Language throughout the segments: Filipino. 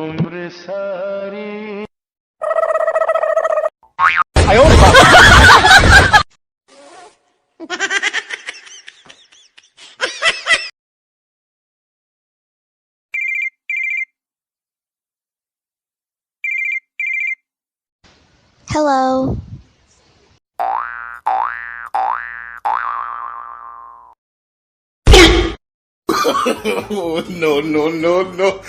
उम्र सारी Hello. Oh, no, no, no, no.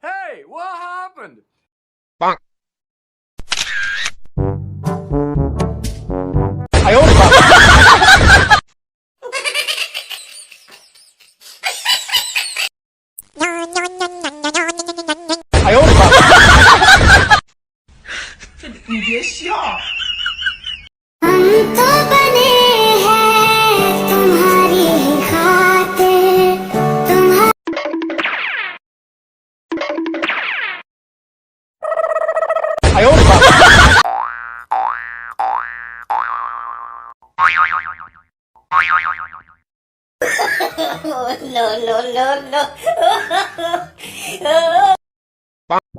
Hey, what happened? Bonk. हम तो बने हैं तुम्हारी ही खातिर No, no, no, no. Bonk.